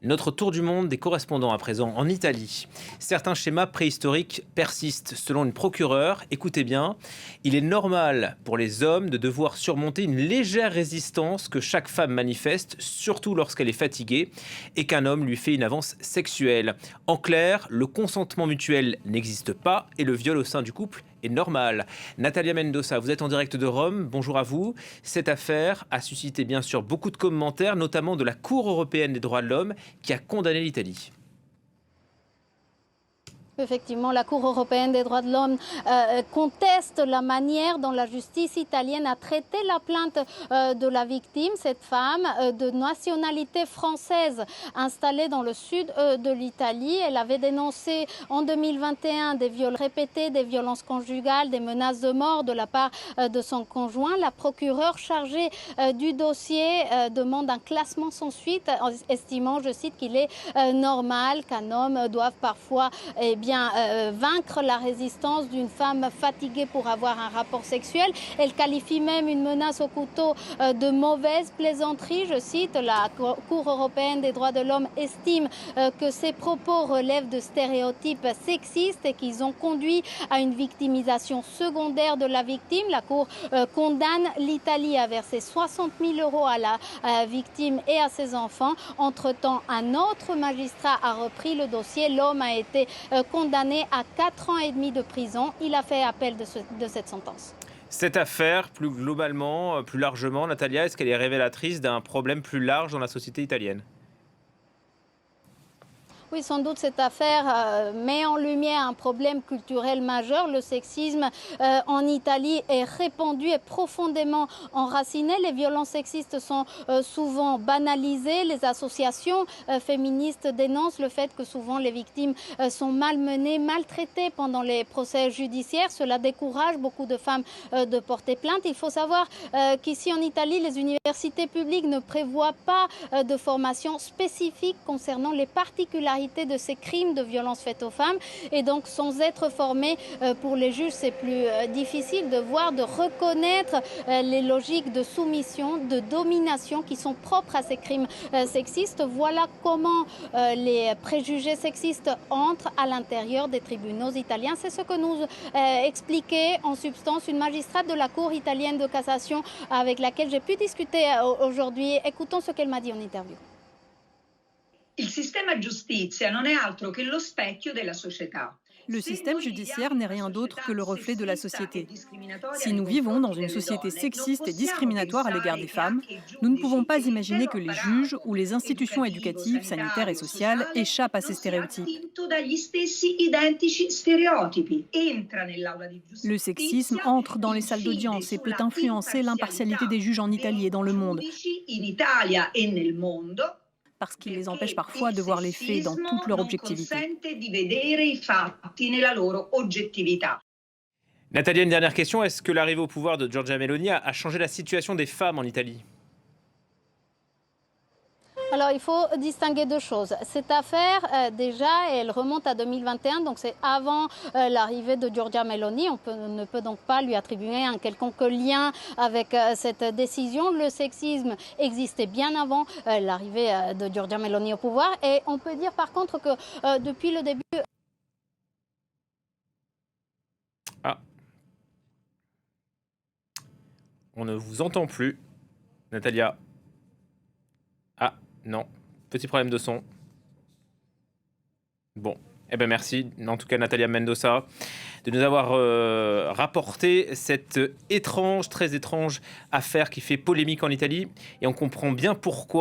Notre tour du monde des correspondants à présent en Italie. Certains schémas préhistoriques persistent. Selon une procureure, écoutez bien, il est normal pour les hommes de devoir surmonter une légère résistance que chaque femme manifeste, surtout lorsqu'elle est fatiguée et qu'un homme lui fait une avance sexuelle. En clair, le consentement mutuel n'existe pas et le viol au sein du couple est normal. Natalia Mendoza, vous êtes en direct de Rome. Bonjour à vous. Cette affaire a suscité bien sûr beaucoup de commentaires, notamment de la Cour européenne des droits de l'homme qui a condamné l'Italie. Effectivement, la Cour européenne des droits de l'homme conteste la manière dont la justice italienne a traité la plainte de la victime, cette femme de nationalité française installée dans le sud de l'Italie. Elle avait dénoncé en 2021 des viols répétés, des violences conjugales, des menaces de mort de la part de son conjoint. La procureure chargée du dossier demande un classement sans suite, estimant, je cite, qu'il est normal qu'un homme doive parfois vaincre la résistance d'une femme fatiguée pour avoir un rapport sexuel. Elle qualifie même une menace au couteau de mauvaise plaisanterie. Je cite, la Cour européenne des droits de l'homme estime que ces propos relèvent de stéréotypes sexistes et qu'ils ont conduit à une victimisation secondaire de la victime. La Cour condamne l'Italie à verser 60 000 € à la victime et à ses enfants. Entre-temps, un autre magistrat a repris le dossier. L'homme a été condamné à 4 ans et demi de prison. Il a fait appel de cette sentence. Cette affaire, plus globalement, plus largement, Natalia, est-ce qu'elle est révélatrice d'un problème plus large dans la société italienne ? Oui, sans doute cette affaire met en lumière un problème culturel majeur. Le sexisme en Italie est répandu et profondément enraciné. Les violences sexistes sont souvent banalisées. Les associations féministes dénoncent le fait que souvent les victimes sont malmenées, maltraitées pendant les procès judiciaires. Cela décourage beaucoup de femmes de porter plainte. Il faut savoir qu'ici en Italie, les universités publiques ne prévoient pas de formation spécifique concernant les particularités de ces crimes de violence faites aux femmes. Et donc, sans être formés, pour les juges, c'est plus difficile de voir, de reconnaître les logiques de soumission, de domination qui sont propres à ces crimes sexistes. Voilà comment les préjugés sexistes entrent à l'intérieur des tribunaux italiens. C'est ce que nous expliquait en substance une magistrate de la Cour italienne de cassation avec laquelle j'ai pu discuter aujourd'hui. Écoutons ce qu'elle m'a dit en interview. Il sistema giustizia non è altro che lo specchio della società. Le système judiciaire n'est rien d'autre que le reflet de la société. Si nous vivons dans une société sexiste et discriminatoire à l'égard des femmes, nous ne pouvons pas imaginer que les juges ou les institutions éducatives, sanitaires et sociales échappent à ces stéréotypes. Le sexisme entre dans les salles d'audience et peut influencer l'impartialité des juges en Italie et dans le monde, parce qu'il les empêche parfois de voir les faits dans toute leur objectivité. Natalia, une dernière question. Est-ce que l'arrivée au pouvoir de Giorgia Meloni a changé la situation des femmes en Italie ? Alors, il faut distinguer deux choses. Cette affaire, déjà, elle remonte à 2021, donc c'est avant l'arrivée de Giorgia Meloni. On ne peut donc pas lui attribuer un quelconque lien avec cette décision. Le sexisme existait bien avant l'arrivée de Giorgia Meloni au pouvoir. Et on peut dire par contre que depuis le début... Ah. On ne vous entend plus, Natalia. Ah. Non, petit problème de son. Bon, eh ben merci, en tout cas Natalia Mendoza, de nous avoir rapporté cette étrange, très étrange affaire qui fait polémique en Italie. Et on comprend bien pourquoi